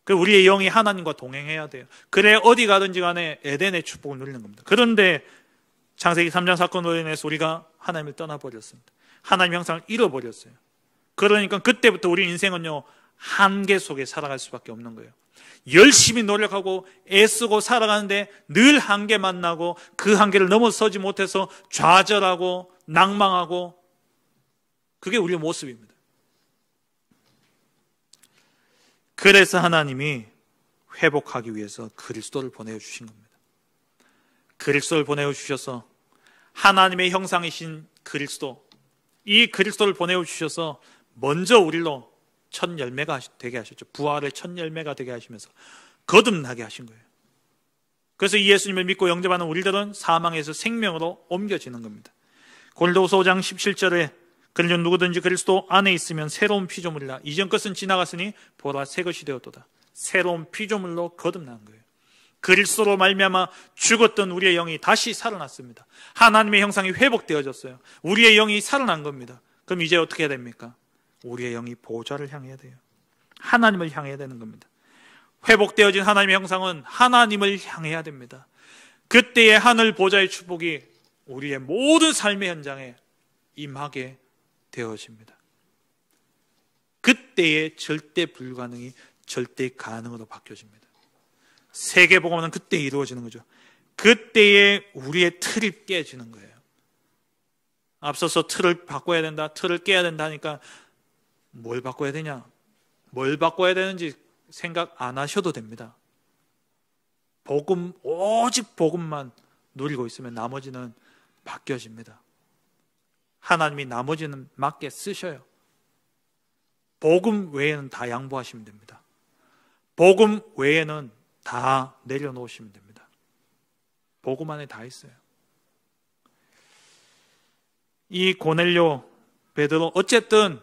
우리의 영이 하나님과 동행해야 돼요. 그래 어디 가든지 간에 에덴의 축복을 누리는 겁니다. 그런데 창세기 3장 사건으로 인해서 우리가 하나님을 떠나버렸습니다. 하나님의 형상을 잃어버렸어요. 그러니까 그때부터 우리 인생은요 한계 속에 살아갈 수밖에 없는 거예요. 열심히 노력하고 애쓰고 살아가는데 늘 한계 만나고 그 한계를 넘어서지 못해서 좌절하고 낭망하고 그게 우리의 모습입니다. 그래서 하나님이 회복하기 위해서 그리스도를 보내주신 겁니다. 그리스도를 보내주셔서 하나님의 형상이신 그리스도, 이 그리스도를 보내주셔서 먼저 우리로 첫 열매가 되게 하셨죠. 부활의 첫 열매가 되게 하시면서 거듭나게 하신 거예요. 그래서 이 예수님을 믿고 영접하는 우리들은 사망에서 생명으로 옮겨지는 겁니다. 고린도후서 5장 17절에 그러므로 누구든지 그리스도 안에 있으면 새로운 피조물이라 이전 것은 지나갔으니 보라 새 것이 되었도다. 새로운 피조물로 거듭난 거예요. 그리스도로 말미암아 죽었던 우리의 영이 다시 살아났습니다. 하나님의 형상이 회복되어졌어요. 우리의 영이 살아난 겁니다. 그럼 이제 어떻게 해야 됩니까? 우리의 영이 보좌를 향해야 돼요. 하나님을 향해야 되는 겁니다. 회복되어진 하나님의 형상은 하나님을 향해야 됩니다. 그때의 하늘 보좌의 축복이 우리의 모든 삶의 현장에 임하게 되어집니다. 그때의 절대 불가능이 절대 가능으로 바뀌어집니다. 세계복음은 그때 이루어지는 거죠. 그때에 우리의 틀이 깨지는 거예요. 앞서서 틀을 바꿔야 된다, 틀을 깨야 된다 하니까 뭘 바꿔야 되냐? 뭘 바꿔야 되는지 생각 안 하셔도 됩니다. 복음, 오직 복음만 누리고 있으면 나머지는 바뀌어집니다. 하나님이 나머지는 맞게 쓰셔요. 복음 외에는 다 양보하시면 됩니다. 복음 외에는 다 내려놓으시면 됩니다. 복음 안에 다 있어요. 이 고넬료, 베드로, 어쨌든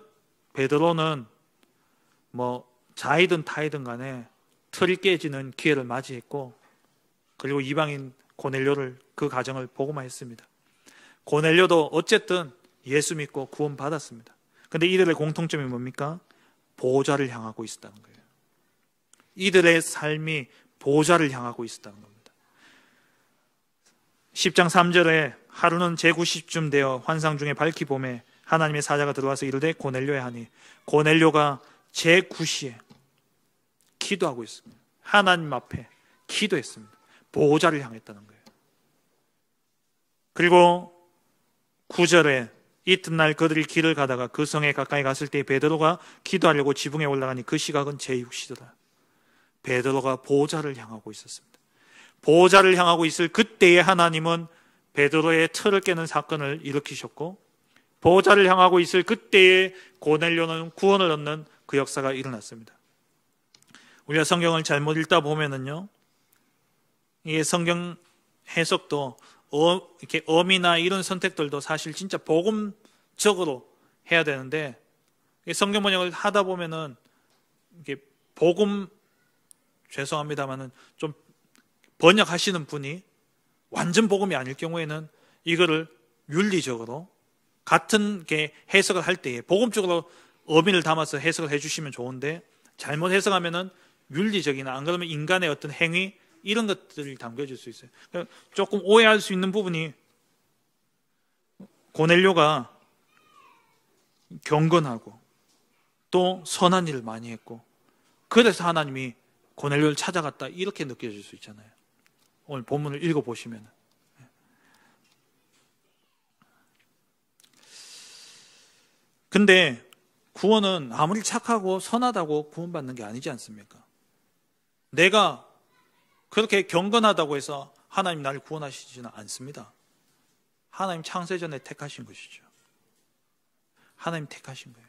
베드로는 뭐 자이든 타이든 간에 틀이 깨지는 기회를 맞이했고, 그리고 이방인 고넬료를 그 가정을 복음화했습니다. 고넬료도 어쨌든 예수 믿고 구원받았습니다. 근데 이들의 공통점이 뭡니까? 보좌를 향하고 있었다는 거예요. 이들의 삶이 보좌를 향하고 있었다는 겁니다. 10장 3절에 하루는 제90쯤 되어 환상 중에 밝히 봄에 하나님의 사자가 들어와서 이르되 고넬료야 하니, 고넬료가 제9시에 기도하고 있습니다. 하나님 앞에 기도했습니다. 보호자를 향했다는 거예요. 그리고 9절에 이튿날 그들이 길을 가다가 그 성에 가까이 갔을 때 베드로가 기도하려고 지붕에 올라가니 그 시각은 제6시더라. 베드로가 보호자를 향하고 있었습니다. 보호자를 향하고 있을 그때에 하나님은 베드로의 틀을 깨는 사건을 일으키셨고, 보호자를 향하고 있을 그때에 고넬료는 구원을 얻는 그 역사가 일어났습니다. 우리가 성경을 잘못 읽다 보면은요, 이게 성경 해석도 이렇게 어미나 이런 선택들도 사실 진짜 복음적으로 해야 되는데, 성경 번역을 하다 보면은 이게 복음, 죄송합니다만은 좀 번역하시는 분이 완전 복음이 아닐 경우에는 이거를 윤리적으로 같은 게 해석을 할 때에 복음적으로 어미를 담아서 해석을 해주시면 좋은데, 잘못 해석하면은 윤리적이나 안 그러면 인간의 어떤 행위 이런 것들이 담겨질 수 있어요. 조금 오해할 수 있는 부분이, 고넬료가 경건하고 또 선한 일을 많이 했고 그래서 하나님이 고넬료를 찾아갔다, 이렇게 느껴질 수 있잖아요. 오늘 본문을 읽어보시면. 근데 구원은 아무리 착하고 선하다고 구원받는 게 아니지 않습니까? 내가 그렇게 경건하다고 해서 하나님 나를 구원하시지는 않습니다. 하나님 창세전에 택하신 것이죠. 하나님 택하신 거예요.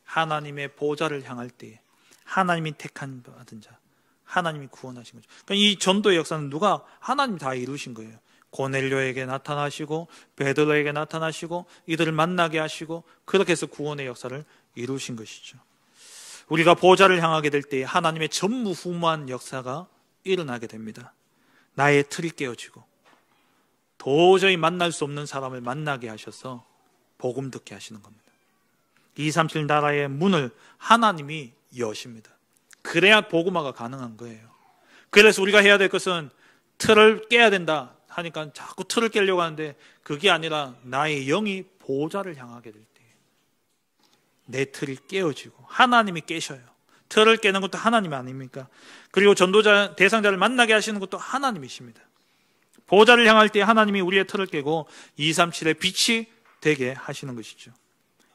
하나님의 보좌를 향할 때에 하나님이 택한 받은 자, 하나님이 구원하신 거죠. 그러니까 이 전도의 역사는 누가? 하나님이 다 이루신 거예요. 고넬료에게 나타나시고 베드로에게 나타나시고 이들을 만나게 하시고 그렇게 해서 구원의 역사를 이루신 것이죠. 우리가 보좌를 향하게 될 때에 하나님의 전무후무한 역사가 일어나게 됩니다. 나의 틀이 깨어지고 도저히 만날 수 없는 사람을 만나게 하셔서 복음 듣게 하시는 겁니다. 237 나라의 문을 하나님이 여십니다. 그래야 복음화가 가능한 거예요. 그래서 우리가 해야 될 것은 틀을 깨야 된다 하니까 자꾸 틀을 깨려고 하는데, 그게 아니라 나의 영이 보좌를 향하게 될 때 내 틀이 깨어지고 하나님이 깨셔요. 틀을 깨는 것도 하나님 아닙니까? 그리고 전도자 대상자를 만나게 하시는 것도 하나님이십니다. 보좌를 향할 때 하나님이 우리의 틀을 깨고 237의 빛이 되게 하시는 것이죠.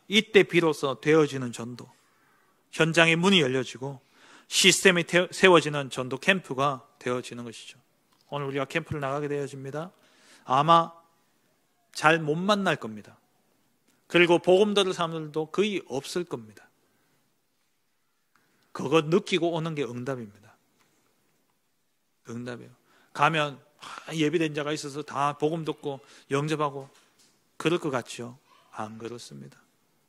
이때 비로소 되어지는 전도, 현장의 문이 열려지고 시스템이 세워지는 전도 캠프가 되어지는 것이죠. 오늘 우리가 캠프를 나가게 되어집니다. 아마 잘 못 만날 겁니다. 그리고 복음 들을 사람들도 거의 없을 겁니다. 그거 느끼고 오는 게 응답입니다. 응답이에요. 가면 예비된 자가 있어서 다 복음 듣고 영접하고 그럴 것 같죠? 안 그렇습니다.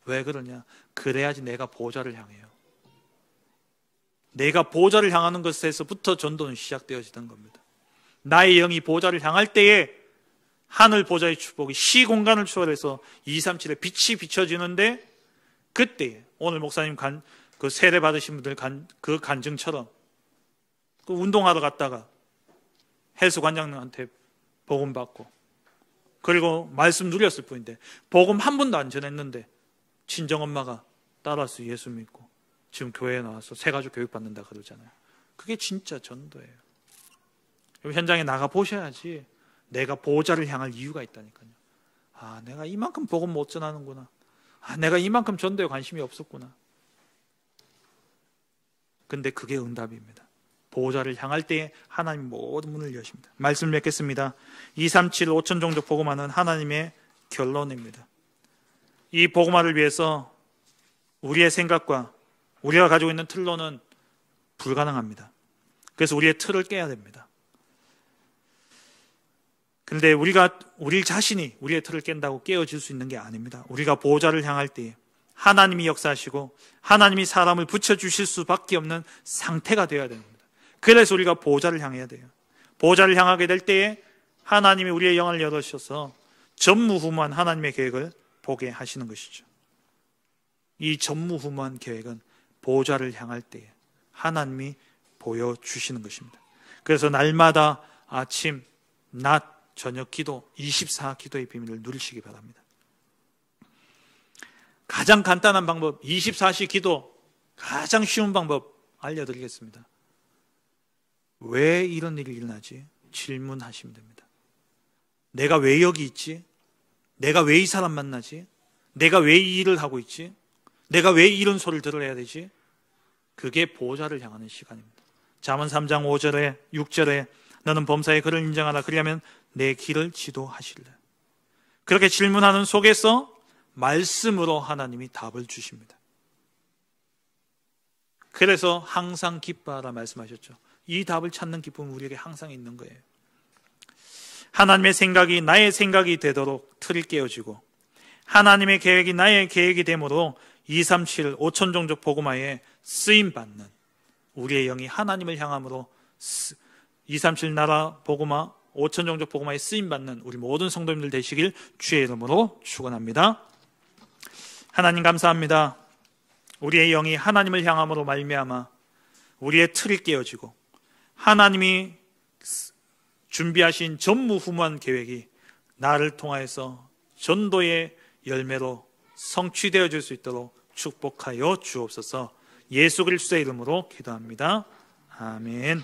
왜 그러냐? 그래야지 내가 보좌를 향해요. 내가 보좌를 향하는 것에서부터 전도는 시작되어지는 겁니다. 나의 영이 보좌를 향할 때에 하늘 보좌의 축복이 시공간을 초월해서 237의 빛이 비춰지는데, 그때 오늘 목사님 그 세례 받으신 분들 그 간증처럼 그 운동하러 갔다가 헬스관장님한테 복음 받고 그리고 말씀 누렸을 뿐인데 복음 한 번도 안 전했는데 친정엄마가 따라서 예수 믿고 지금 교회에 나와서 새가족 교육받는다 그러잖아요. 그게 진짜 전도예요. 현장에 나가 보셔야지 내가 보호자를 향할 이유가 있다니까요. 아, 내가 이만큼 복음 못 전하는구나. 아, 내가 이만큼 전도에 관심이 없었구나. 근데 그게 응답입니다. 보호자를 향할 때에 하나님 모든 문을 여십니다. 말씀 맺겠습니다. 237 5천 종족 복음화는 하나님의 결론입니다. 이 복음화를 위해서 우리의 생각과 우리가 가지고 있는 틀로는 불가능합니다. 그래서 우리의 틀을 깨야 됩니다. 그런데 우리 자신이 우리의 틀을 깬다고 깨어질 수 있는 게 아닙니다. 우리가 보호자를 향할 때에 하나님이 역사하시고 하나님이 사람을 붙여주실 수밖에 없는 상태가 되어야 됩니다. 그래서 우리가 보호자를 향해야 돼요. 보호자를 향하게 될 때에 하나님이 우리의 영을 열어주셔서 전무후무한 하나님의 계획을 보게 하시는 것이죠. 이 전무후무한 계획은 보호자를 향할 때에 하나님이 보여주시는 것입니다. 그래서 날마다 아침, 낮, 저녁 기도, 24 기도의 비밀을 누리시기 바랍니다. 가장 간단한 방법, 24시 기도, 가장 쉬운 방법 알려드리겠습니다. 왜 이런 일이 일어나지? 질문하시면 됩니다. 내가 왜 여기 있지? 내가 왜 이 사람 만나지? 내가 왜 이 일을 하고 있지? 내가 왜 이런 소리를 들어야 되지? 그게 보호자를 향하는 시간입니다. 잠언 3장 5절에 6절에 너는 범사의 그를 인정하라. 그리하면 내 길을 지도하시리라. 그렇게 질문하는 속에서 말씀으로 하나님이 답을 주십니다. 그래서 항상 기뻐하라 말씀하셨죠. 이 답을 찾는 기쁨은 우리에게 항상 있는 거예요. 하나님의 생각이 나의 생각이 되도록 틀이 깨어지고 하나님의 계획이 나의 계획이 되므로 237 5천종족 복음화에 쓰임받는 우리의 영이 하나님을 향함으로 237 나라 복음화 5천종족 복음화에 쓰임받는 우리 모든 성도님들 되시길 주의 이름으로 축원합니다. 하나님 감사합니다. 우리의 영이 하나님을 향함으로 말미암아 우리의 틀이 깨어지고 하나님이 준비하신 전무후무한 계획이 나를 통하여서 전도의 열매로 성취되어 줄 수 있도록 축복하여 주옵소서. 예수 그리스도의 이름으로 기도합니다. 아멘.